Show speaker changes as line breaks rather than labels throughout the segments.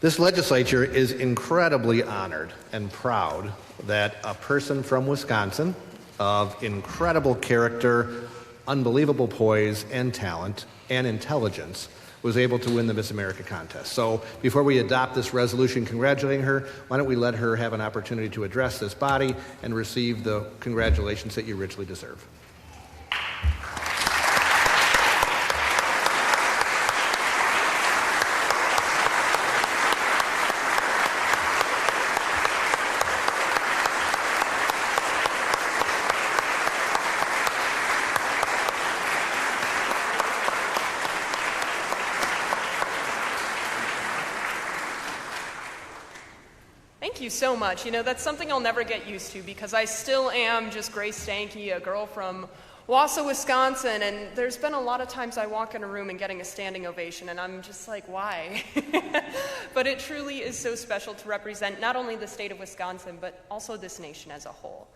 This legislature is incredibly honored and proud that a person from Wisconsin of incredible character, unbelievable poise and talent and intelligence was able to win the Miss America contest. So before we adopt this resolution congratulating her, why don't we let her have an opportunity to address this body and receive the congratulations that you richly deserve.
Thank you so much. You know, that's something I'll never get used to because I still am just Grace Stanky, a girl from Wausau, Wisconsin, and there's been a lot of times I walk in a room and getting a standing ovation, and I'm just like, why? But it truly is so special to represent not only the state of Wisconsin, but also this nation as a whole.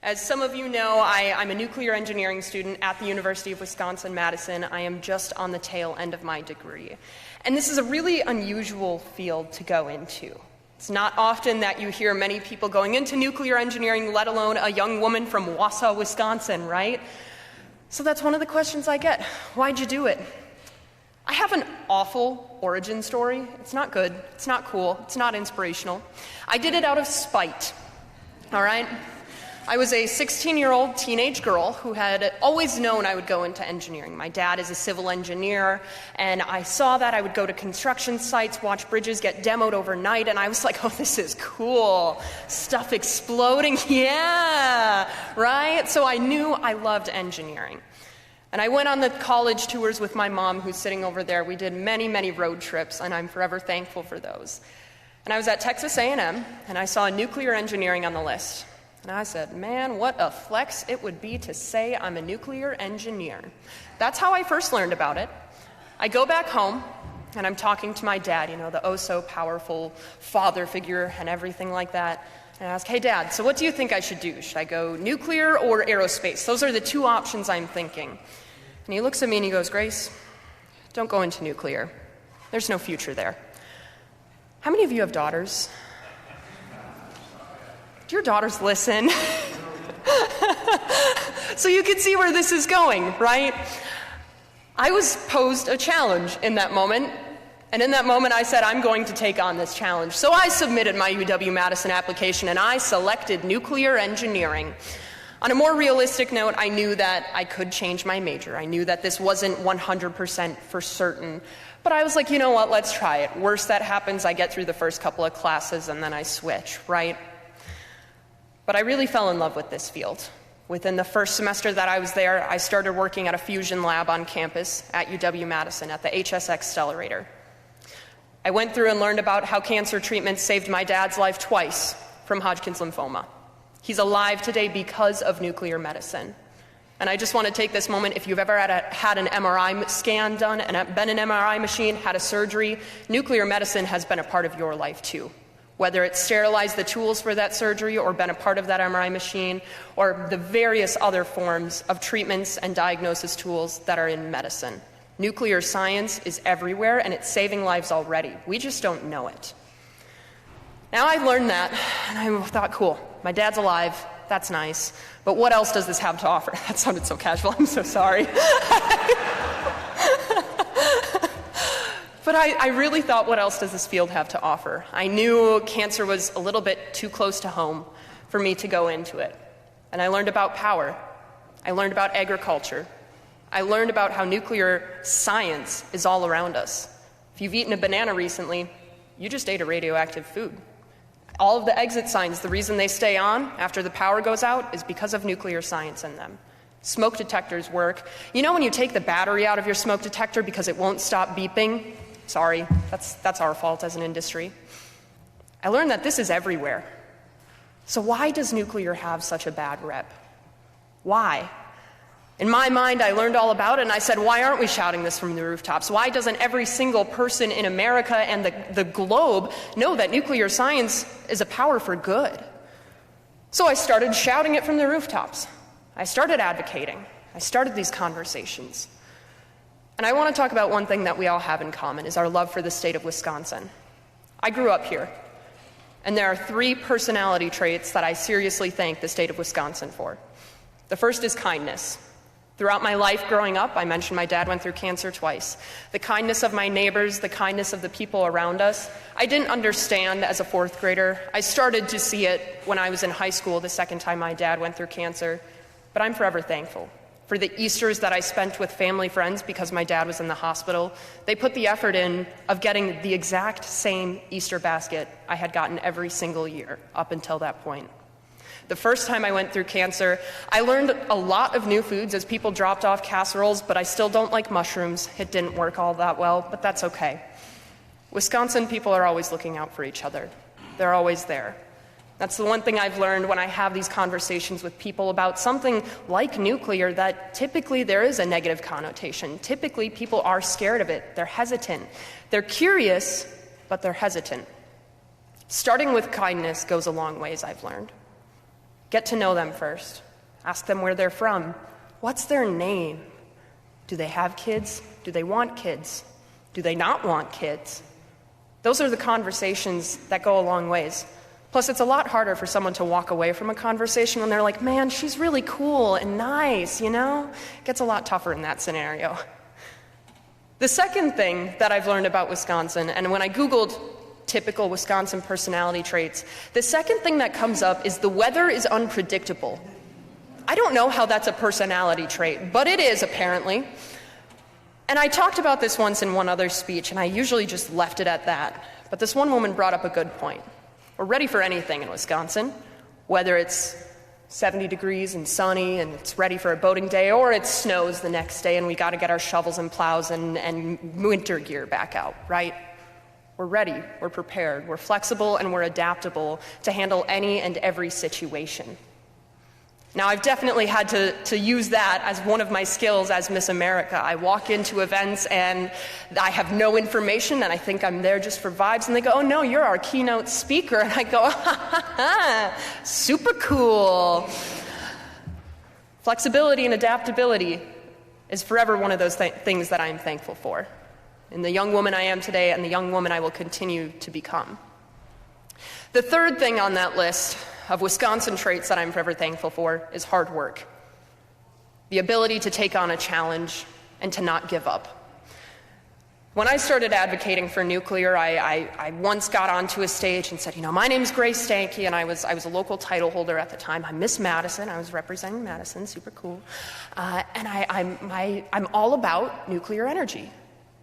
As some of you know, I'm a nuclear engineering student at the University of Wisconsin-Madison. I am just on the tail end of my degree. And this is a really unusual field to go into. It's not often that you hear many people going into nuclear engineering, let alone a young woman from Wausau, Wisconsin, right? So that's one of the questions I get. Why'd you do it? I have an awful origin story. It's not good. It's not cool. It's not inspirational. I did it out of spite, all right? I was a 16-year-old teenage girl who had always known I would go into engineering. My dad is a civil engineer, and I saw that. I would go to construction sites, watch bridges get demoed overnight, and I was like, oh, this is cool. Stuff exploding, yeah, right? So I knew I loved engineering. And I went on the college tours with my mom, who's sitting over there. We did many, many road trips, and I'm forever thankful for those. And I was at Texas A&M, and I saw nuclear engineering on the list. And I said, man, what a flex it would be to say I'm a nuclear engineer. That's how I first learned about it. I go back home, and I'm talking to my dad, you know, the oh-so-powerful father figure and everything like that. And I ask, hey, Dad, so what do you think I should do? Should I go nuclear or aerospace? Those are the two options I'm thinking. And he looks at me and he goes, Grace, don't go into nuclear. There's no future there. How many of you have daughters? Do your daughters listen? So you can see where this is going, right? I was posed a challenge in that moment, and in that moment I said, I'm going to take on this challenge. So I submitted my UW-Madison application, and I selected nuclear engineering. On a more realistic note, I knew that I could change my major. I knew that this wasn't 100% for certain. But I was like, you know what, let's try it. Worst that happens, I get through the first couple of classes, and then I switch, right? But I really fell in love with this field. Within the first semester that I was there, I started working at a fusion lab on campus at UW-Madison at the HSX Accelerator. I went through and learned about how cancer treatment saved my dad's life twice from Hodgkin's lymphoma. He's alive today because of nuclear medicine. And I just want to take this moment, if you've ever had an MRI scan done and been in an MRI machine, had a surgery, nuclear medicine has been a part of your life too. Whether it's sterilized the tools for that surgery or been a part of that MRI machine or the various other forms of treatments and diagnosis tools that are in medicine. Nuclear science is everywhere and it's saving lives already. We just don't know it. Now I learned that and I thought, cool, my dad's alive, that's nice, but what else does this have to offer? That sounded so casual, I'm so sorry. But I really thought, what else does this field have to offer? I knew cancer was a little bit too close to home for me to go into it. And I learned about power. I learned about agriculture. I learned about how nuclear science is all around us. If you've eaten a banana recently, you just ate a radioactive food. All of the exit signs, the reason they stay on after the power goes out is because of nuclear science in them. Smoke detectors work. You know when you take the battery out of your smoke detector because it won't stop beeping? Sorry, that's our fault as an industry. I learned that this is everywhere. So why does nuclear have such a bad rep? Why? In my mind, I learned all about it, and I said, why aren't we shouting this from the rooftops? Why doesn't every single person in America and the globe know that nuclear science is a power for good? So I started shouting it from the rooftops. I started advocating. I started these conversations. And I want to talk about one thing that we all have in common, is our love for the state of Wisconsin. I grew up here, and there are 3 personality traits that I seriously thank the state of Wisconsin for. The first is kindness. Throughout my life growing up, I mentioned my dad went through cancer twice. The kindness of my neighbors, the kindness of the people around us, I didn't understand as a 4th grader. I started to see it when I was in high school the second time my dad went through cancer. But I'm forever thankful for the Easters that I spent with family friends because my dad was in the hospital. They put the effort in of getting the exact same Easter basket I had gotten every single year up until that point. The first time I went through cancer, I learned a lot of new foods as people dropped off casseroles, but I still don't like mushrooms. It didn't work all that well, but that's okay. Wisconsin people are always looking out for each other. They're always there. That's the one thing I've learned when I have these conversations with people about something like nuclear, that typically there is a negative connotation. Typically people are scared of it. They're hesitant. They're curious, but they're hesitant. Starting with kindness goes a long ways, I've learned. Get to know them first. Ask them where they're from. What's their name? Do they have kids? Do they want kids? Do they not want kids? Those are the conversations that go a long ways. Plus, it's a lot harder for someone to walk away from a conversation when they're like, man, she's really cool and nice, you know? It gets a lot tougher in that scenario. The second thing that I've learned about Wisconsin, and when I Googled typical Wisconsin personality traits, the second thing that comes up is the weather is unpredictable. I don't know how that's a personality trait, but it is apparently. And I talked about this once in one other speech, and I usually just left it at that. But this one woman brought up a good point. We're ready for anything in Wisconsin, whether it's 70 degrees and sunny and it's ready for a boating day, or it snows the next day and we got to get our shovels and plows and winter gear back out, right? We're ready, we're prepared, we're flexible, and we're adaptable to handle any and every situation. Now, I've definitely had to use that as one of my skills as Miss America. I walk into events and I have no information and I think I'm there just for vibes, and they go, oh no, you're our keynote speaker. And I go, super cool. Flexibility and adaptability is forever one of those things that I'm thankful for, in the young woman I am today and the young woman I will continue to become. The third thing on that list of Wisconsin traits that I'm forever thankful for is hard work. The ability to take on a challenge and to not give up. When I started advocating for nuclear, I once got onto a stage and said, you know, my name's Grace Stanky, and I was a local title holder at the time. I'm Miss Madison. I was representing Madison, super cool. And I'm all about nuclear energy.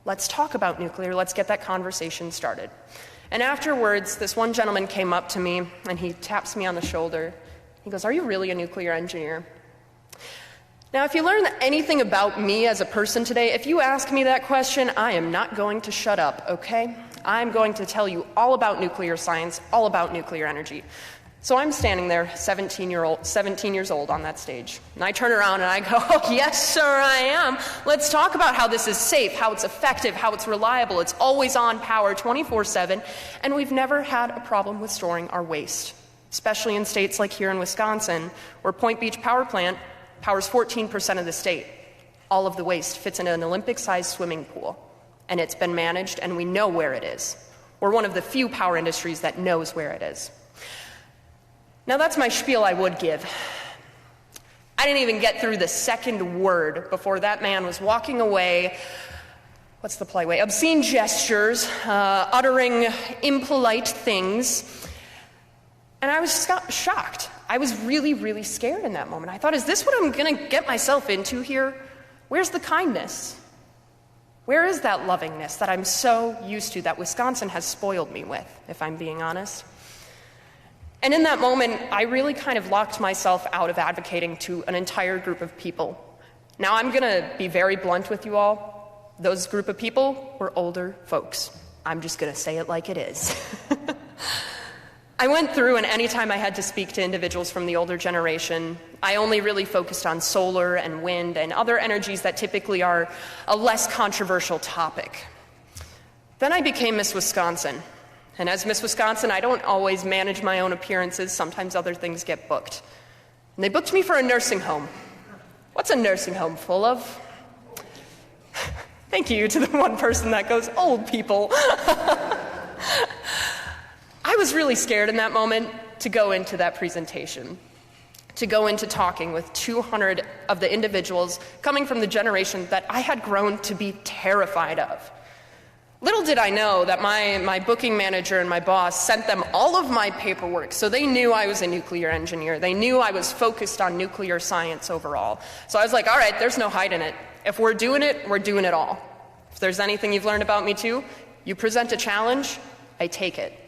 Let's talk about nuclear. Let's get that conversation started. And afterwards, this one gentleman came up to me and he taps me on the shoulder. He goes, are you really a nuclear engineer? Now, if you learn anything about me as a person today, if you ask me that question, I am not going to shut up, okay? I'm going to tell you all about nuclear science, all about nuclear energy. So I'm standing there, 17 years old on that stage. And I turn around and I go, oh, yes, sir, I am. Let's talk about how this is safe, how it's effective, how it's reliable. It's always on power 24/7. And we've never had a problem with storing our waste, especially in states like here in Wisconsin, where Point Beach Power Plant powers 14% of the state. All of the waste fits in an Olympic-sized swimming pool. And it's been managed, and we know where it is. We're one of the few power industries that knows where it is. Now, that's my spiel I would give. I didn't even get through the second word before that man was walking away, what's the polite way, obscene gestures, uttering impolite things. And I was shocked. I was really, really scared in that moment. I thought, is this what I'm going to get myself into here? Where's the kindness? Where is that lovingness that I'm so used to, that Wisconsin has spoiled me with, if I'm being honest? And in that moment, I really kind of locked myself out of advocating to an entire group of people. Now, I'm going to be very blunt with you all. Those group of people were older folks. I'm just going to say it like it is. I went through, and anytime I had to speak to individuals from the older generation, I only really focused on solar and wind and other energies that typically are a less controversial topic. Then I became Miss Wisconsin. And as Miss Wisconsin, I don't always manage my own appearances. Sometimes other things get booked. And they booked me for a nursing home. What's a nursing home full of? Thank you to the one person that goes, old people. was really scared in that moment to go into that presentation, to go into talking with 200 of the individuals coming from the generation that I had grown to be terrified of. Little did I know that my booking manager and my boss sent them all of my paperwork, so they knew I was a nuclear engineer. They knew I was focused on nuclear science overall. So I was like, all right, there's no hiding it. If we're doing it, we're doing it all. If there's anything you've learned about me too, you present a challenge, I take it.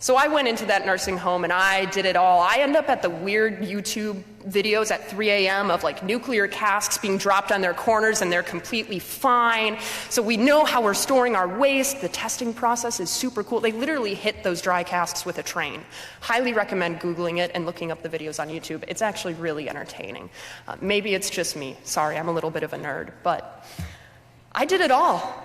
So I went into that nursing home and I did it all. I end up at the weird YouTube videos at 3 a.m. of like nuclear casks being dropped on their corners and they're completely fine. So we know how we're storing our waste. The testing process is super cool. They literally hit those dry casks with a train. Highly recommend Googling it and looking up the videos on YouTube. It's actually really entertaining. Maybe it's just me. Sorry, I'm a little bit of a nerd, but I did it all.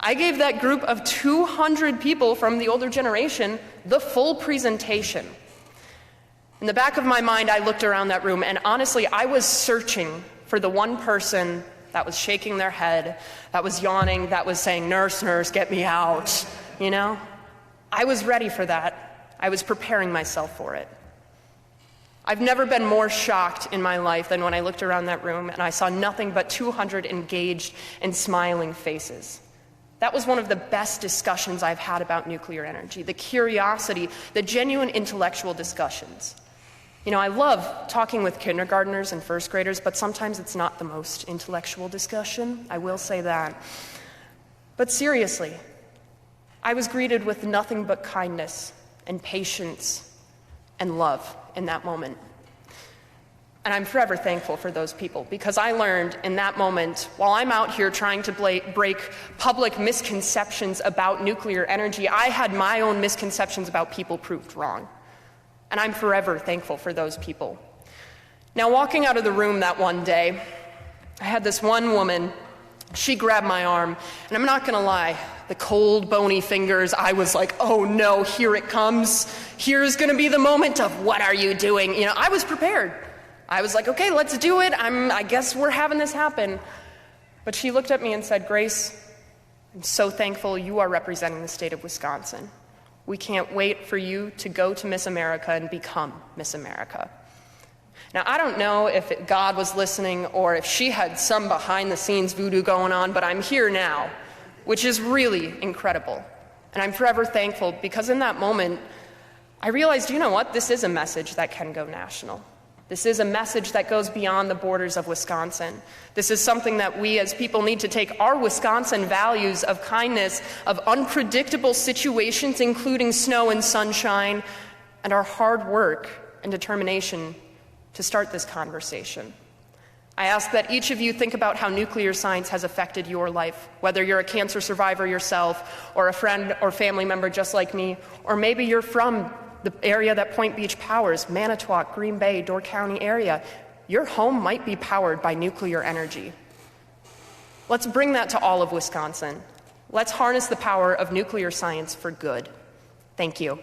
I gave that group of 200 people from the older generation the full presentation. In the back of my mind, I looked around that room, and honestly, I was searching for the one person that was shaking their head, that was yawning, that was saying, "Nurse, nurse, get me out," you know? I was ready for that. I was preparing myself for it. I've never been more shocked in my life than when I looked around that room and I saw nothing but 200 engaged and smiling faces. That was one of the best discussions I've had about nuclear energy, the curiosity, the genuine intellectual discussions. You know, I love talking with kindergartners and first graders, but sometimes it's not the most intellectual discussion, I will say that. But seriously, I was greeted with nothing but kindness and patience and love in that moment. And I'm forever thankful for those people, because I learned in that moment, while I'm out here trying to break public misconceptions about nuclear energy, I had my own misconceptions about people proved wrong. And I'm forever thankful for those people. Now, walking out of the room that one day, I had this one woman, she grabbed my arm, and I'm not gonna lie, the cold, bony fingers, I was like, oh no, here it comes. Here's gonna be the moment of, what are you doing? You know, I was prepared. I was like, okay, let's do it. I guess we're having this happen. But she looked at me and said, "Grace, I'm so thankful you are representing the state of Wisconsin. We can't wait for you to go to Miss America and become Miss America." Now, I don't know if God was listening or if she had some behind-the-scenes voodoo going on, but I'm here now, which is really incredible. And I'm forever thankful, because in that moment, I realized, you know what? This is a message that can go national. This is a message that goes beyond the borders of Wisconsin. This is something that we as people need to take our Wisconsin values of kindness, of unpredictable situations, including snow and sunshine, and our hard work and determination to start this conversation. I ask that each of you think about how nuclear science has affected your life, whether you're a cancer survivor yourself, or a friend or family member just like me, or maybe you're from the area that Point Beach powers, Manitowoc, Green Bay, Door County area. Your home might be powered by nuclear energy. Let's bring that to all of Wisconsin. Let's harness the power of nuclear science for good. Thank you.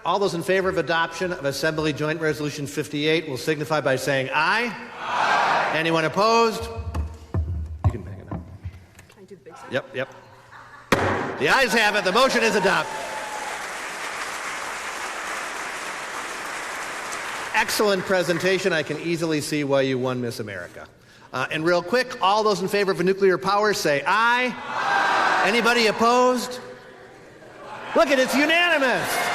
All those in favor of adoption of Assembly Joint Resolution 58 will signify by saying aye. Aye. Anyone opposed? You can hang it up.
Can I do the big sign?
Yep. The ayes have it. The motion is adopted. Excellent presentation. I can easily see why you won Miss America. And real quick, all those in favor of nuclear power say aye. Aye. Anybody opposed? Look, it's unanimous.